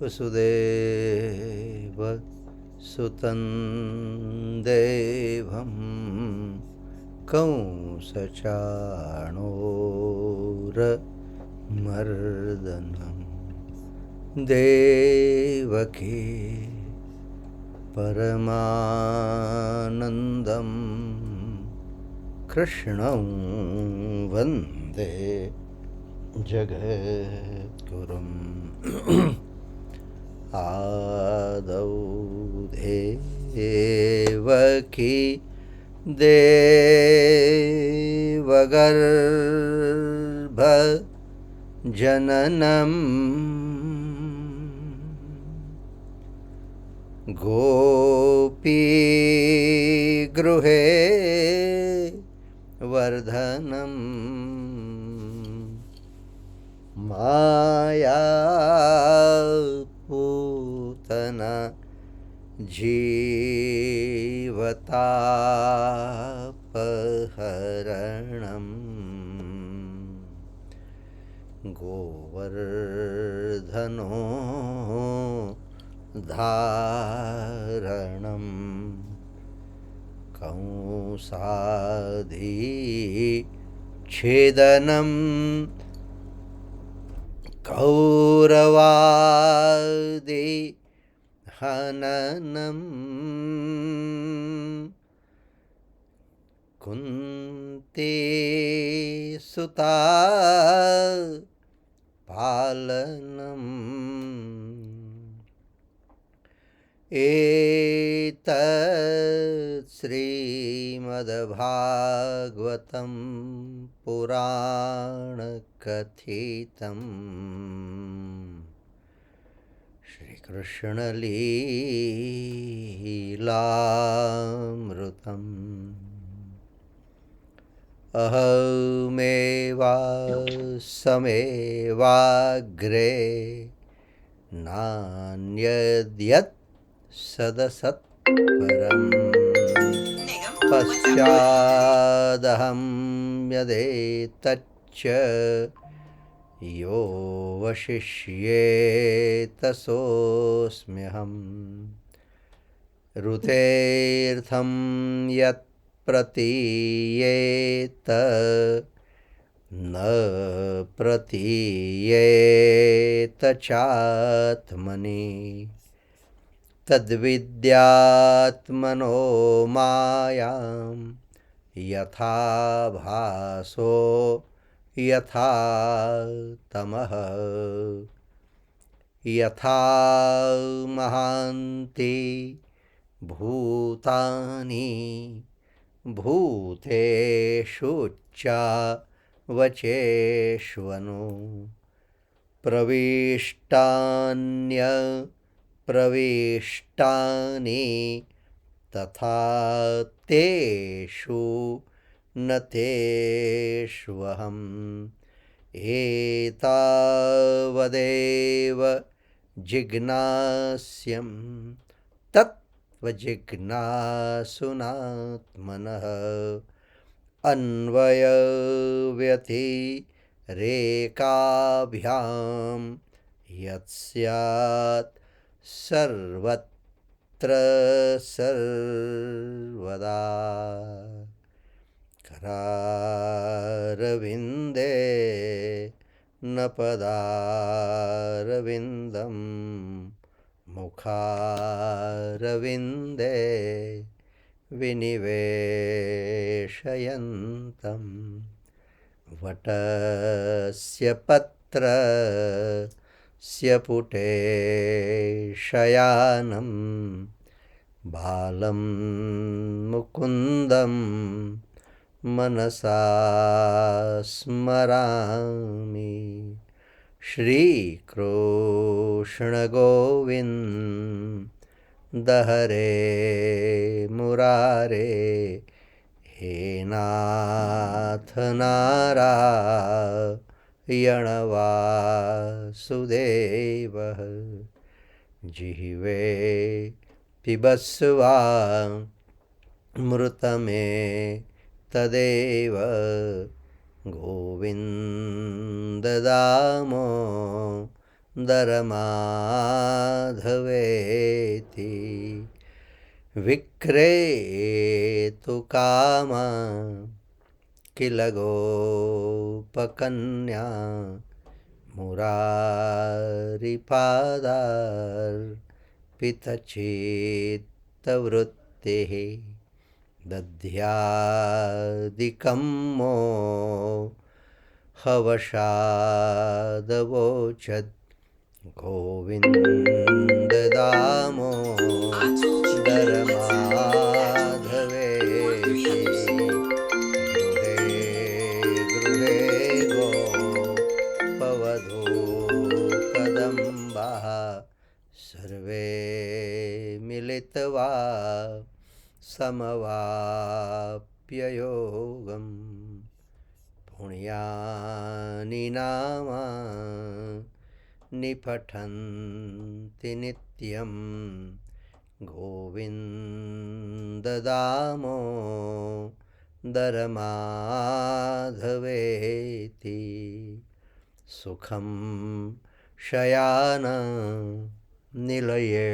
वसुदेव सुतं देवं कंसचाणूरमर्दनं देवकी परमानन्दं कृष्णं वन्दे जगद्गुरुम् आदौ देवकी देवगर्भजननं गोपीगृहे वर्धनम् मायापूतना जीवतापहरणम् गोवर्धनो धारणम् कंसाधिच्छेदनम् कौरवादि हननम् कुन्ती सुता पालनम् एतत् श्रीमद्भागवतं पुराणकथितं श्रीकृष्णलीलामृतम् अहमेवासमेवाग्रे नान्यद्यत् सदसत्परम् पश्चादहं यदेतच्च यो वशिष्येत सोऽस्म्यहम् ऋतेर्थं यत् प्रतीयेत न प्रतीयेत चात्मनि तद्विद्यात्मनो मायां यथा भासो यथा तमः यथा महान्ति भूतानि भूतेषु वचेष्वनु प्रविष्टानि तथा तेषु न तेष्वहम् एतावदेव जिज्ञास्यं तत्त्वजिज्ञासुनात्मनः अन्वयव्यतिरेकाभ्यां यत्स्यात् सर्वत्र सर्वदा करारविन्दे न पदारविन्दं मुखारविन्दे विनिवेशयन्तं वटस्य पत्रस्य पुटे शयानं बालं मुकुन्दं मनसा स्मरामि श्रीकृष्णगोविन्द हरे मुरारे हे नाथ नारायण वासुदेव जिह्वे पिबस्वा मृतमे तदेव गोविन्द दामो दरमाधवेति विक्रेतुकामा किल गोपकन्या मुरारिपादार्पितचित्तवृत्तिः दध्यादिकं मोहवशादवोचद् गोविन्ददामोदरमाधवेति गृहे गृहे गोपवधूकदम्बाः सर्वे मिलित्वा समवाप्ययोगम् पुण्यानि नामानि पठन्ति नित्यं गोविन्ददामोदरमाधवेति सुखं शयान निलये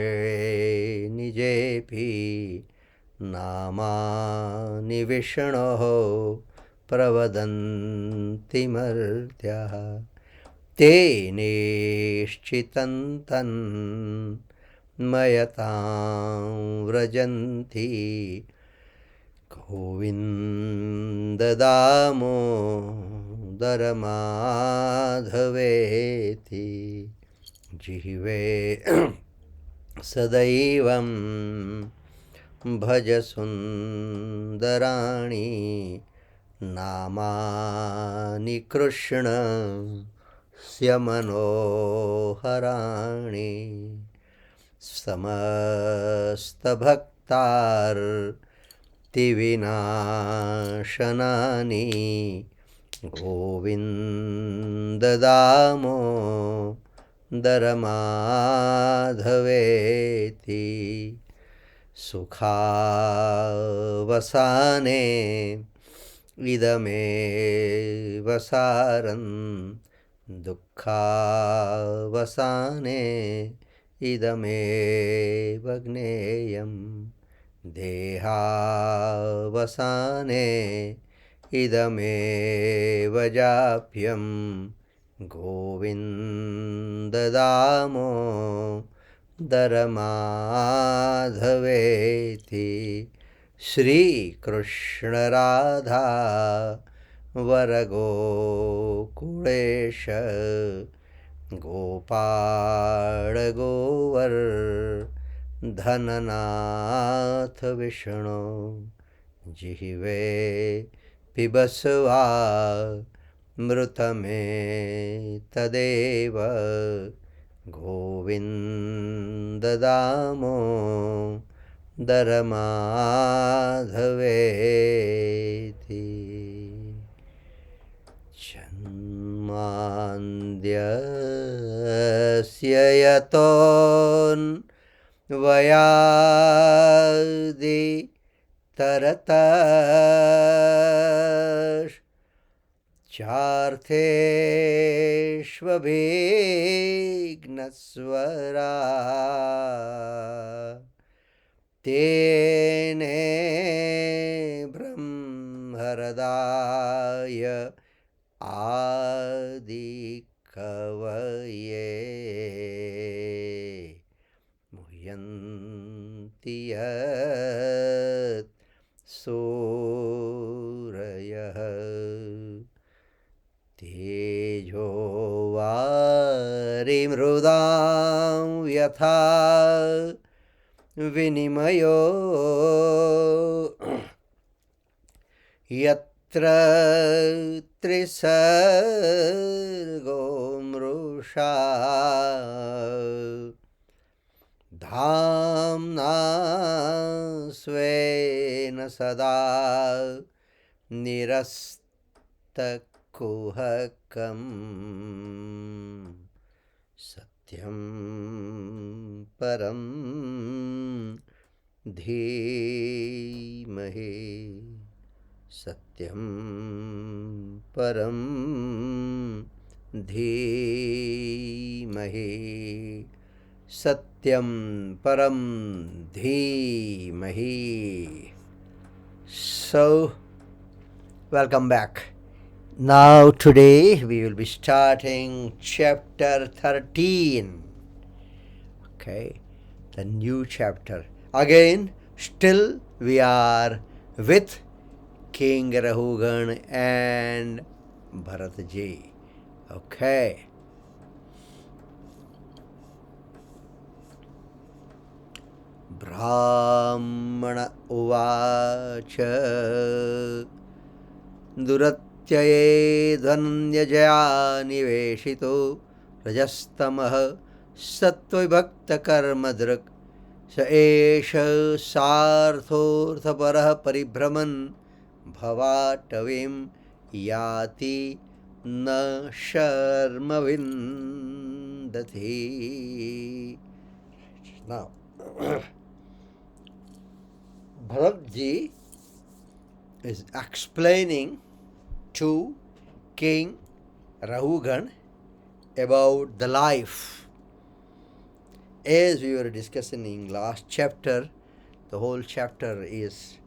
निजेऽपि नामानि विष्णोः प्रवदन्ति मर्त्याः ते निश्चितं तन्मयतां व्रजन्ति गोविन्ददामोदरमाधवेति जिह्वे सदैवं भज सुन्दराणि नामानि कृष्णस्य मनोहराणि समस्तभक्तार्तिविनाशनानि गोविन्ददामोदरमाधवेति सुखावसाने इदमेव सारं दुःखावसाने इदमेव ज्ञेयं देहावसाने इदमेव जाप्यं गोविन्ददामोदरमाधवेति श्रीकृष्णराधा वरगोकुलेश गोपाळगोवर्धननाथ विष्णु जिह्वे पिबस्वा मृतमे तदेव गोविन्ददामोदरमाधवेति जन्मान्द्यस्य यतोऽन्वयादितरतश्चार्थेष्वभिघ्नस्वरा तेने ब्रह्महृदाय आदिकवये मुह्यन्ति यत् सूरयः तेजो वारिमृदां यथा विनिमयो यत्र त्रिसर्गो मृषा धाम्ना स्वेन सदा निरस्तकुहकम् सत्यं परं धीमहि सत्यं परं धीमहि विद्महे Satyam Param Dhimahi. So, welcome back. Now, today we will be starting chapter 13. Okay, the new chapter. Again, still we are with King Rahugan and Bharatji. Okay. ब्राह्मण उवाच दुरत्यये धन्यजया निवेशितो रजस्तमः सत्त्वविभक्तकर्मदृक् स एष सार्थोऽर्थपरः परिभ्रमन् भवाटवीं याति न शर्म विन्दति. Now, Bharatji is explaining to King Rahugan about the life. As we were discussing in last chapter, the whole chapter is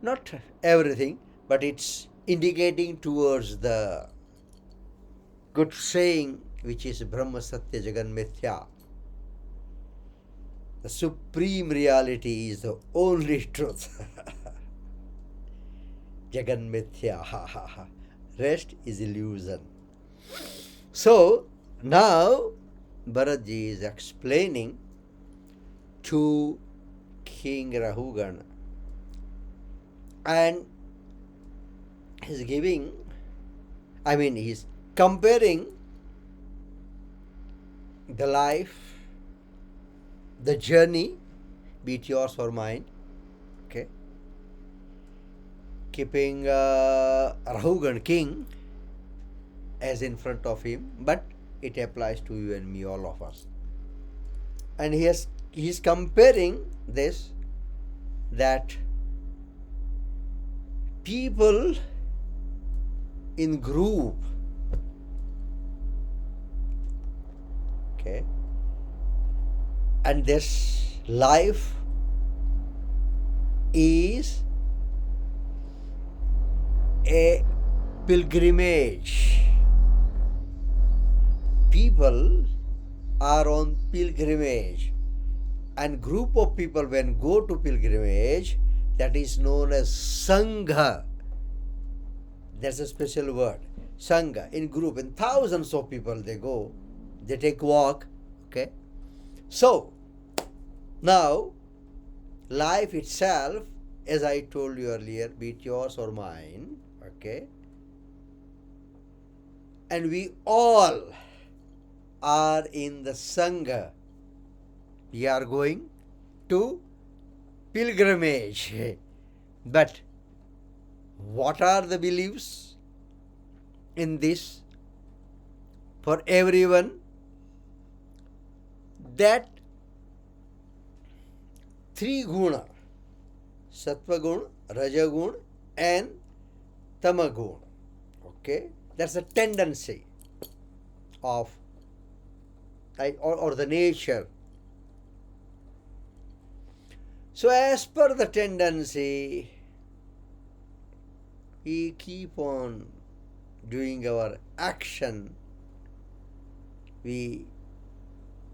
not everything, but it's indicating towards the good saying which is Brahma Satya Jagan Mithya. The supreme reality is the only truth. Jagan Mithya. Rest is illusion. So, now Bharatji is explaining to King Rahugan and he's comparing the life, the journey, be it yours or mine, okay, keeping Rahugan king as in front of him, but it applies to you and me, all of us. And he's comparing this, that people in group, okay, and this life is a pilgrimage. People are on pilgrimage, and group of people when go to pilgrimage, that is known as Sangha. That's a special word. Sangha, in group, in thousands of people they go, they take walk, okay. So, now, life itself, as I told you earlier, be it yours or mine, okay, and we all are in the Sangha. We are going to pilgrimage. But what are the beliefs in this for everyone? That three guna, sattva guna, raja guna and tama guna, okay, that's a tendency of or the nature. So as per the tendency, we keep on doing our action, we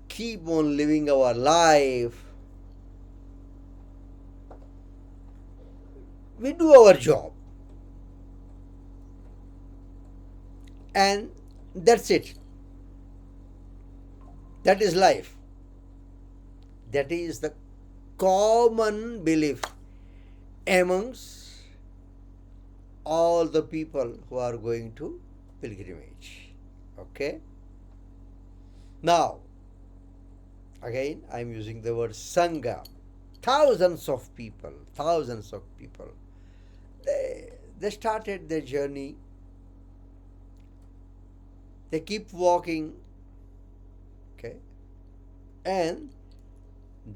keep on living our life, we do our job, and that's it. That is life. That is the common belief amongst all the people who are going to pilgrimage. Okay? Now, again, I am using the word Sangha. Thousands of people. They started their journey. They keep walking. Okay? And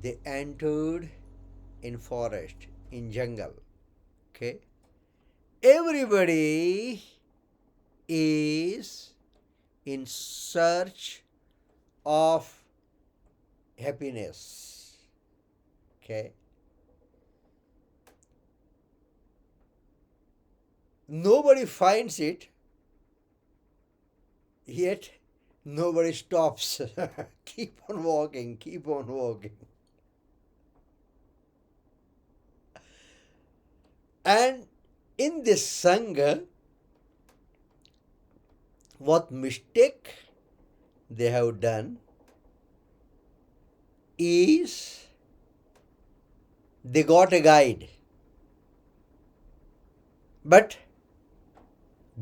they entered in forest, in jungle. Okay? Everybody is in search of happiness. Okay. Nobody finds it, yet nobody stops. Keep on walking, keep on walking. And in this Sangha, what mistake they have done is they got a guide, but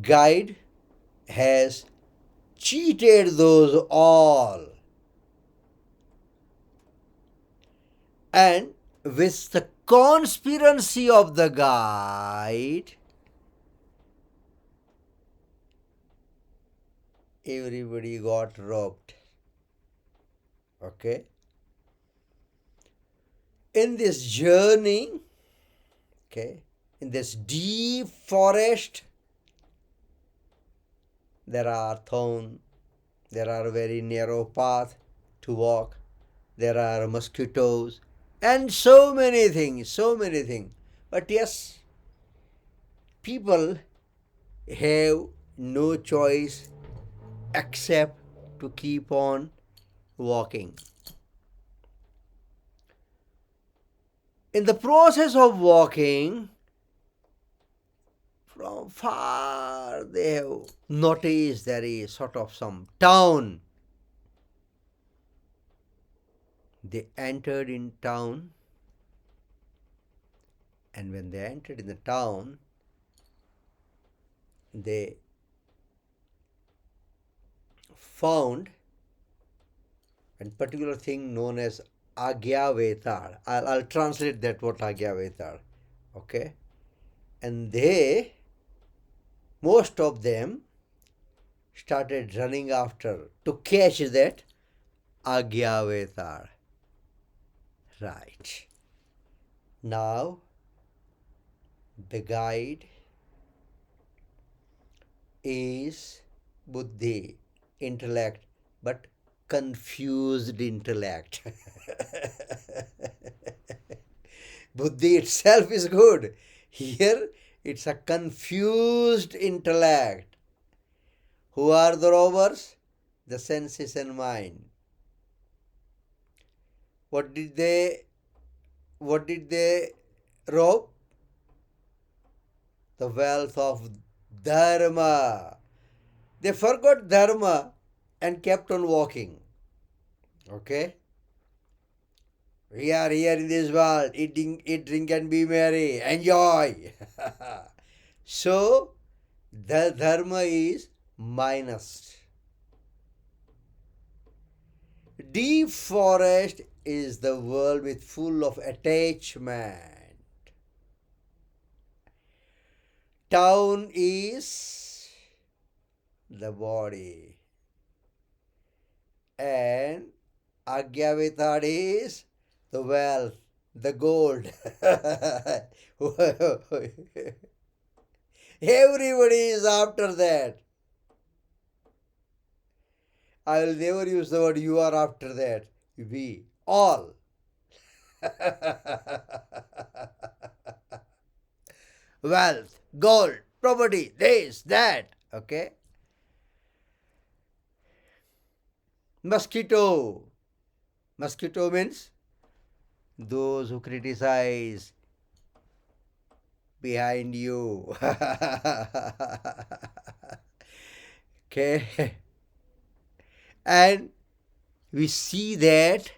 guide has cheated those all, and with the conspiracy of the guide, everybody got robbed. Okay. In this journey, okay, in this deep forest, there are thorns, there are very narrow paths to walk, there are mosquitoes, and so many things, so many things. But yes, people have no choice except to keep on walking. In the process of walking, from far they have noticed there is sort of some town. They entered in town, and when they entered in the town, they found a particular thing known as Agyavetar. I'll translate that word Agyavetar. Okay? And most of them started running after to catch that Agyavetar. Right. Now, the guide is buddhi, intellect, but confused intellect. Buddhi itself is good. Here, it's a confused intellect. Who are the robbers? The senses and mind. What did they rob? The wealth of dharma. They forgot dharma and kept on walking. Okay? We are here in this world, eat, drink and be merry, enjoy. So, the dharma is minus. Deep forest is the world with full of attachment. Town is the body. And Agyavetar is the wealth, the gold. Everybody is after that. I will never use the word you are after that. We all. Wealth, gold, property, this, that. Okay. Mosquito. Mosquito means those who criticize behind you. Okay. And we see that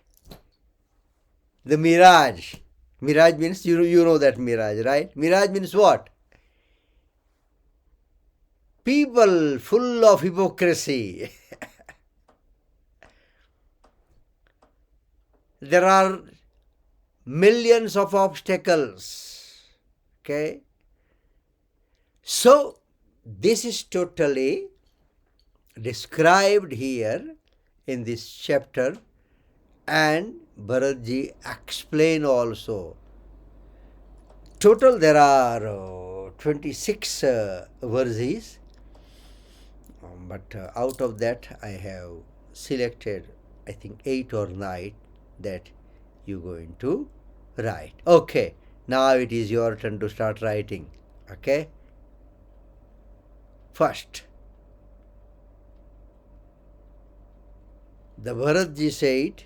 the mirage. Mirage means, you know that mirage, right? Mirage means what? People full of hypocrisy. There are millions of obstacles. Okay? So, this is totally described here in this chapter, and Bharatji explain also. Total there are 26 verses, but out of that I have selected I think 8 or 9 that you're going to write. Okay, now it is your turn to start writing. Okay, first, the Bharatji said,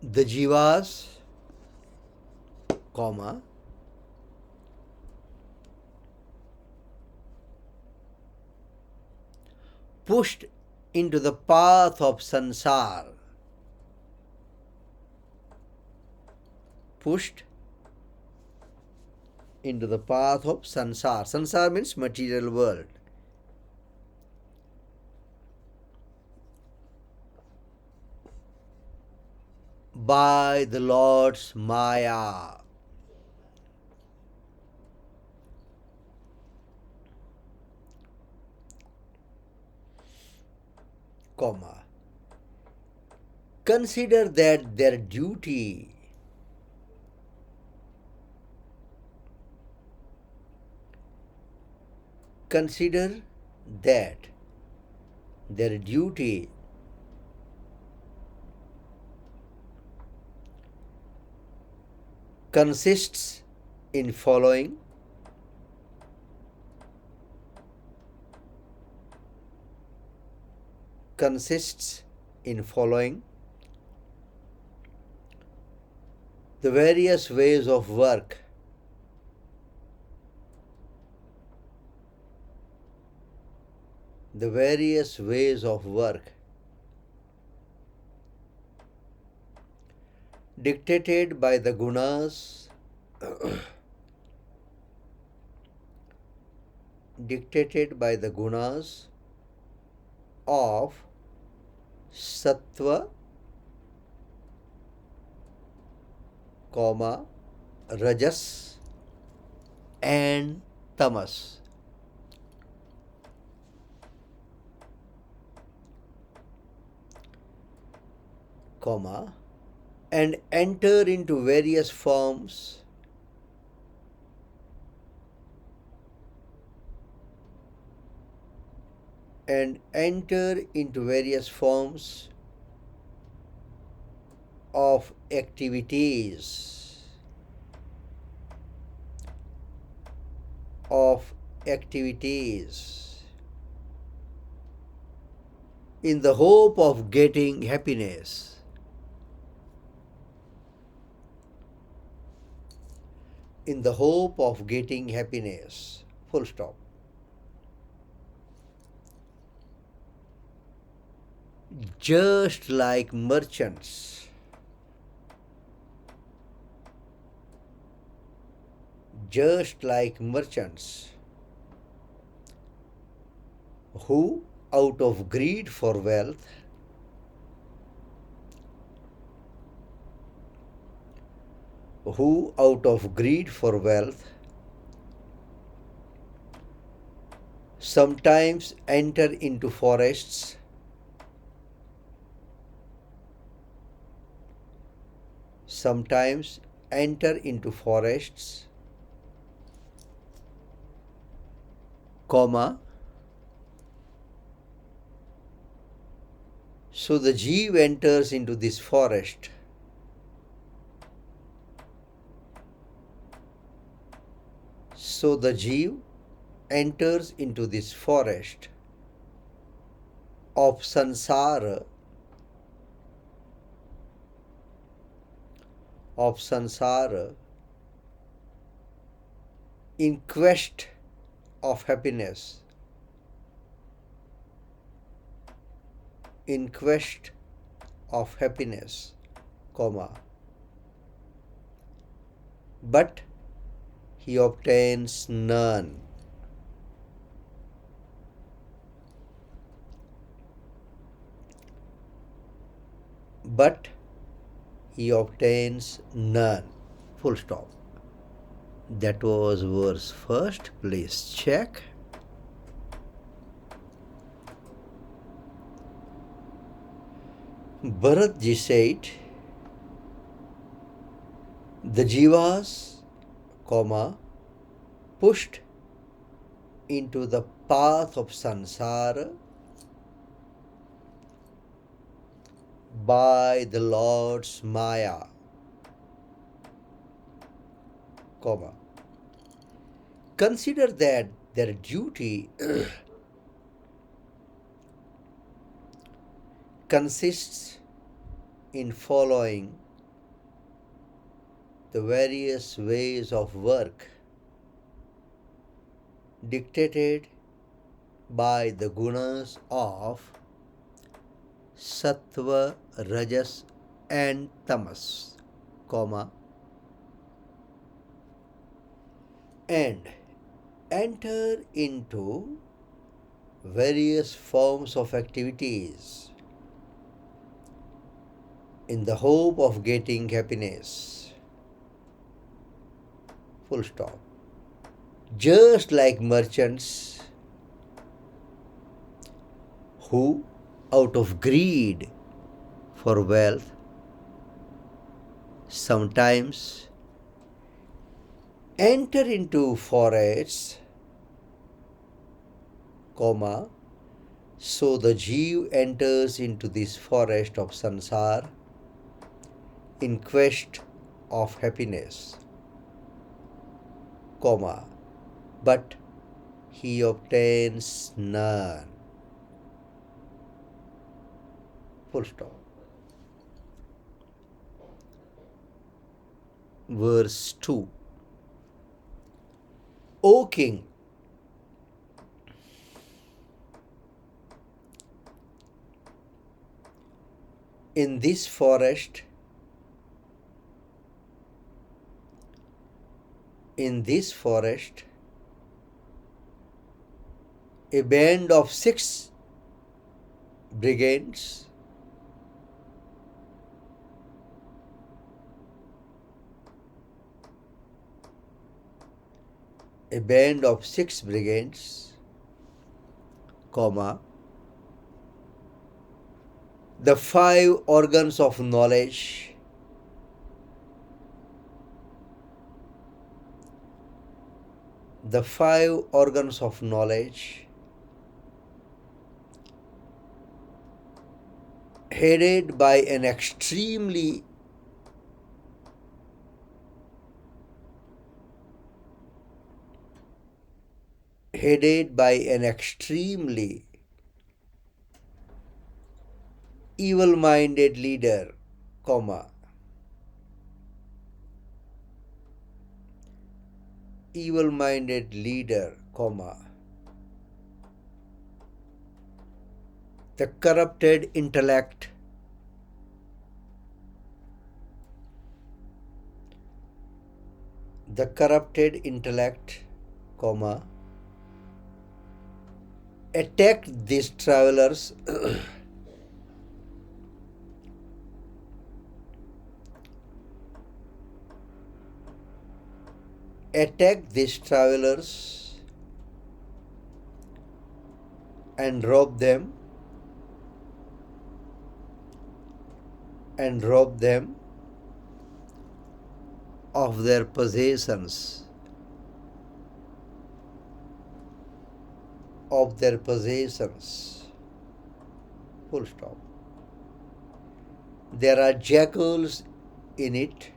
the jivas, comma, pushed into the path of sansar, pushed into the path of sansar. Sansar means material world. By the Lord's Maya. Comma. Consider that their duty consider that their duty consists in following the various ways of work dictated by the gunas of sattva, rajas and tamas. And enter into various forms of activities in the hope of getting happiness. Full stop. Just like merchants who, out of greed for wealth, sometimes enter into forests so the jeev enters into this forest of sansara in quest of happiness, but he obtains none. Full stop. That was verse first. Please check. Bharatji said, the jivas, pushed into the path of samsara by the Lord's Maya, comma. Consider that their duty consists in following the various ways of work dictated by the gunas of sattva, rajas, and tamas, comma, and enter into various forms of activities in the hope of getting happiness. Full stop. Just like merchants who, out of greed for wealth, sometimes enter into forests, comma, so the Jeev enters into this forest of sansar in quest of happiness, comma, but he obtains none. Full stop. Verse 2. O king, in this forest, a band of 6 brigands comma, the 5 organs of knowledge, headed by an extremely evil-minded leader, comma, the corrupted intellect, comma, attacked these travelers and robbed them of their possessions, full stop. There are jackals in it,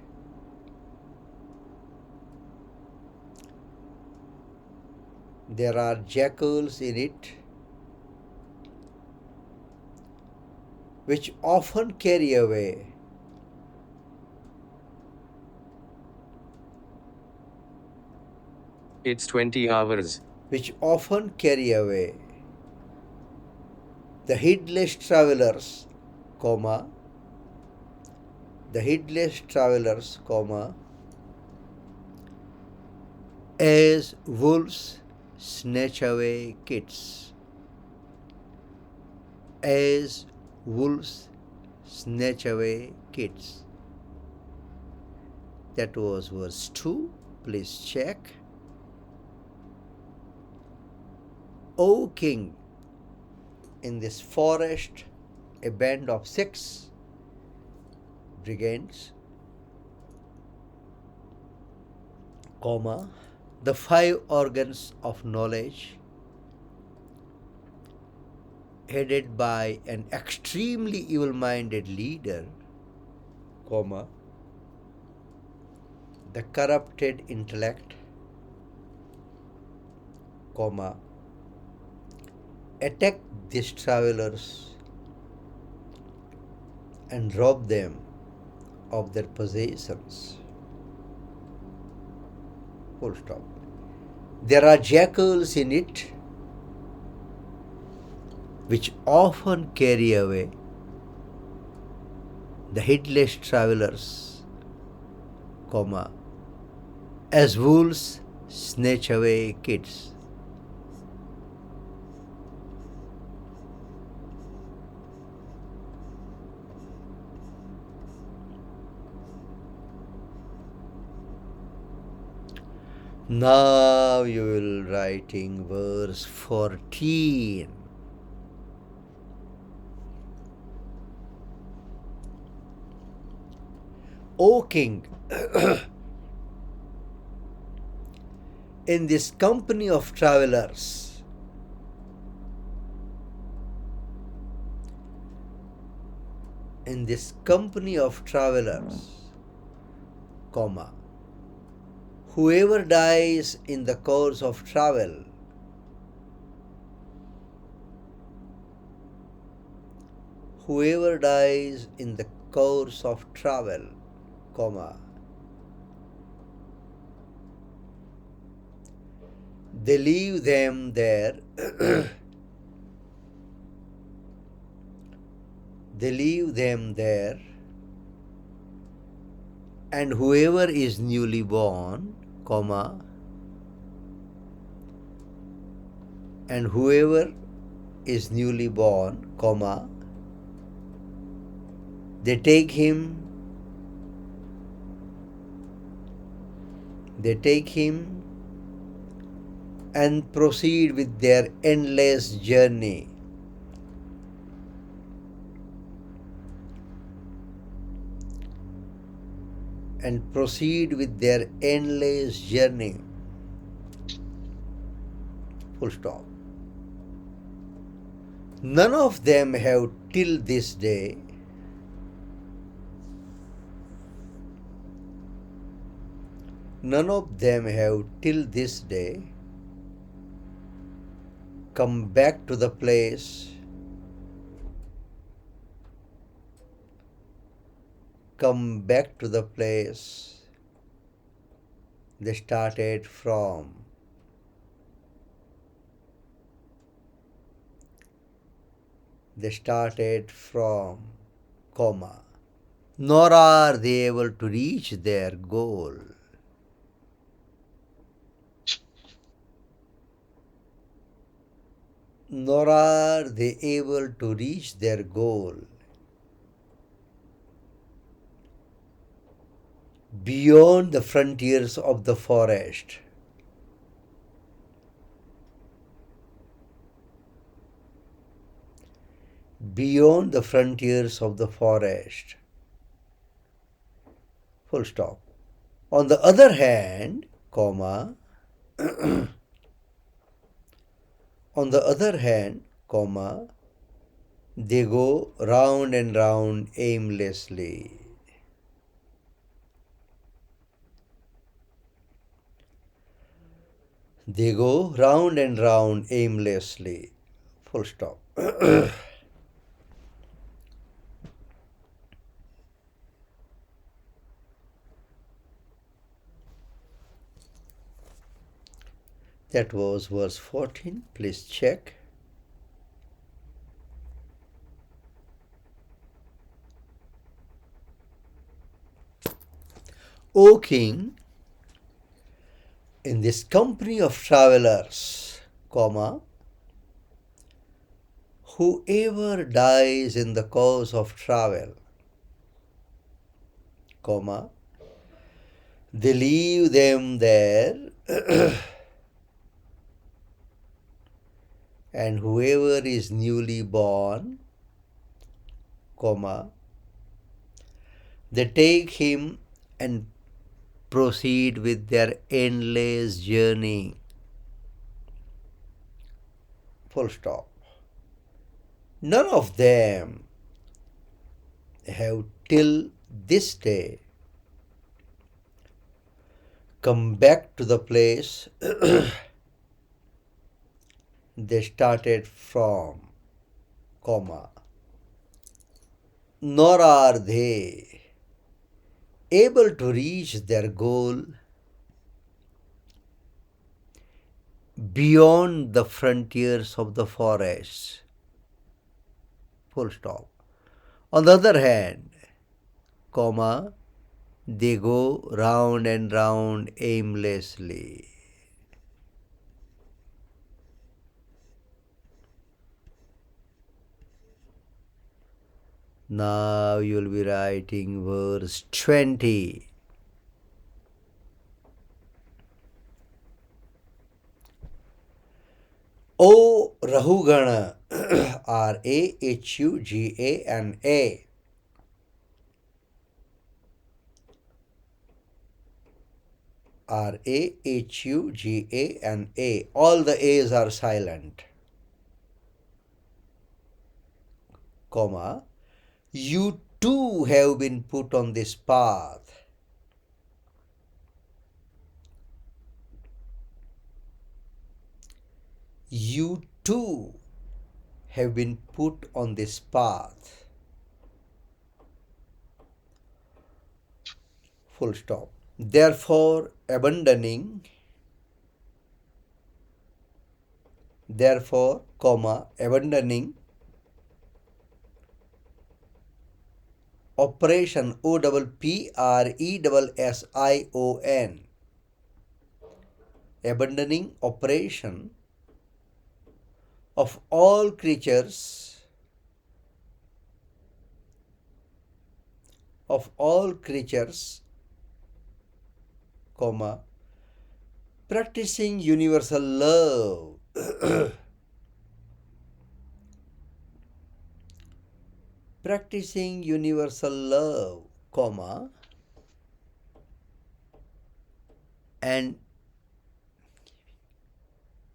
which often carry away It's 20 hours. the heedless travelers, comma, as wolves snatch away kids. That was verse 2. Please check. O king, in this forest, a band of 6 brigands, comma, the five organs of knowledge, headed by an extremely evil-minded leader, comma, the corrupted intellect, comma, attack these travelers and rob them of their possessions. Full stop. There are jackals in it which often carry away the heedless travelers, comma, as wolves snatch away kids. Now you will writing verse 14. O king, in this company of travelers, comma, whoever dies in the course of travel, comma, they leave them there and whoever is newly born, comma, they take him and proceed with their endless journey. Full stop. None of them have till this day come back to the place they started from. Comma, nor are they able to reach their goal. Beyond the frontiers of the forest. Full stop. On the other hand, comma, they go round and round aimlessly. Full stop. That was verse 14. Please check. O king, in this company of travelers, comma, whoever dies in the course of travel, comma, they leave them there and whoever is newly born, comma, they take him and proceed with their endless journey. Full stop. None of them have till this day come back to the place they started from, comma. Nor are they able to reach their goal beyond the frontiers of the forest. Full stop. On the other hand, comma, they go round and round aimlessly. Now you will be writing verse 20. O Rahugana, Rahugana, Rahugana. All the A's are silent. Comma. You too have been put on this path. You too have been put on this path. Full stop. Therefore, abandoning, abandoning operation, OPPRESSION, abandoning operation of all creatures, comma, practicing universal love, practicing universal love, comma, and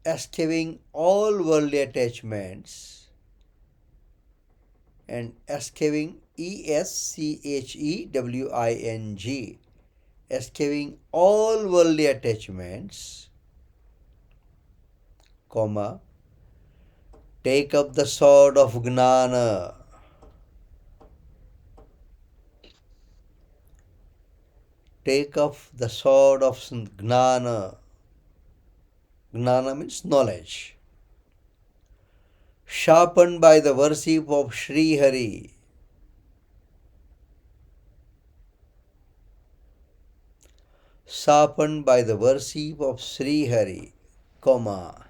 eschewing all worldly attachments, and eschewing, ESCHEWING, eschewing all worldly attachments, comma, take up the sword of Gnana, take up the sword of Gnana. Gnana means knowledge. Sharpened by the worship of Shree Hari. Sharpened by the worship of Sri Hari, comma,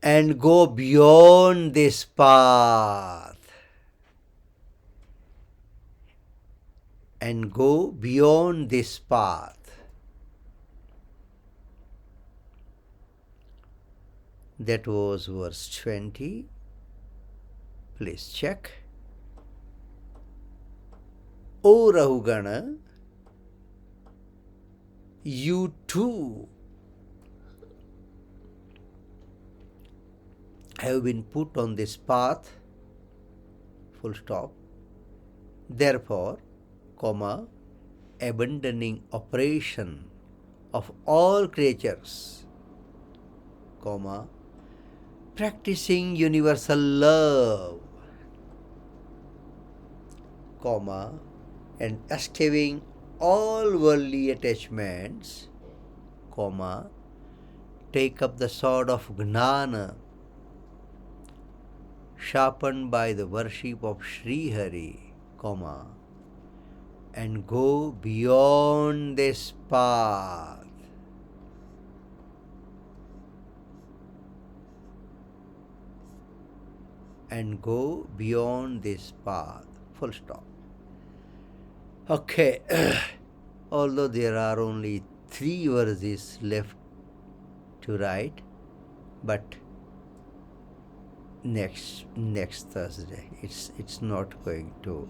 and go beyond this path. And go beyond this path. That was verse 20. Please check. O Rahugana, you too have been put on this path, full stop. Therefore, comma, abandoning operation of all creatures, comma, practicing universal love, comma, and eschewing all worldly attachments, comma, take up the sword of Gnana, sharpened by the worship of Sri Hari, comma, and go beyond this path. And go beyond this path. Full stop. Okay. Although there are only 3 verses left to write, but next Thursday it's not going to,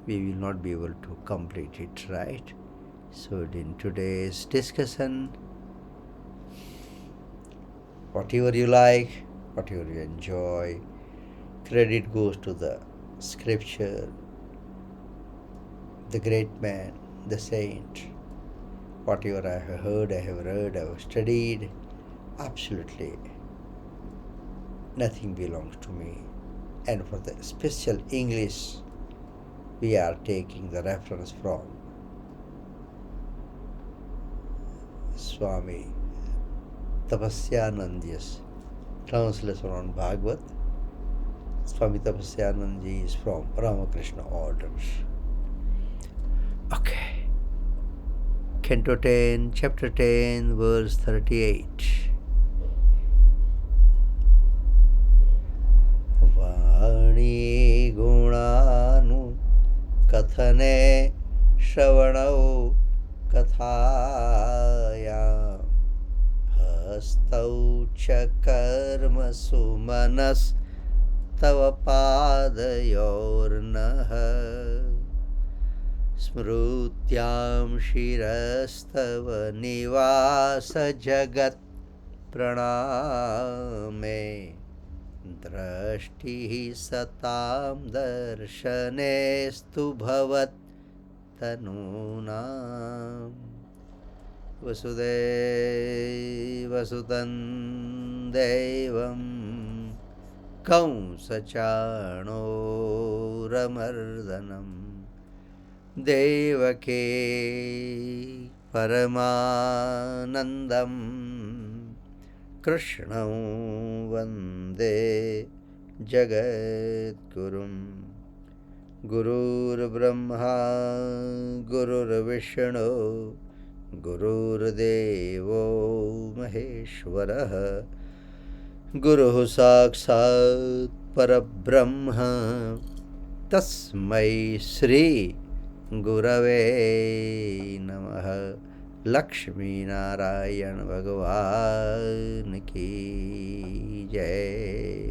we will not be able to complete it, right? So in today's discussion, whatever you like, whatever you enjoy, credit goes to the scripture, the great man, the saint. Whatever I have heard, I have read, I have studied, absolutely nothing belongs to me. And for the special English, we are taking the reference from Swami Tapasyananda's translation on Bhagwat. Swami Tapasyanandaji is from Ramakrishna orders. Okay. Canto 10, chapter 10, verse 38. Vani gunanu kathane shravanau kathayam hastau cha karma sumanas tava padayornaha smrutyam shirastava nivasa jagat praname drashti satam darshanestu bhavat tanunam vasudevasutam devam कंसचाणोरमर्दनं देवके परमानन्दं कृष्णं वन्दे जगद्गुरुं गुरुर्ब्रह्मा गुरुर्विष्णु गुरुर्देवो महेश्वरः गुरुः साक्षात् परब्रह्म तस्मै श्री गुरवे नमः। लक्ष्मीनारायण भगवान की जय।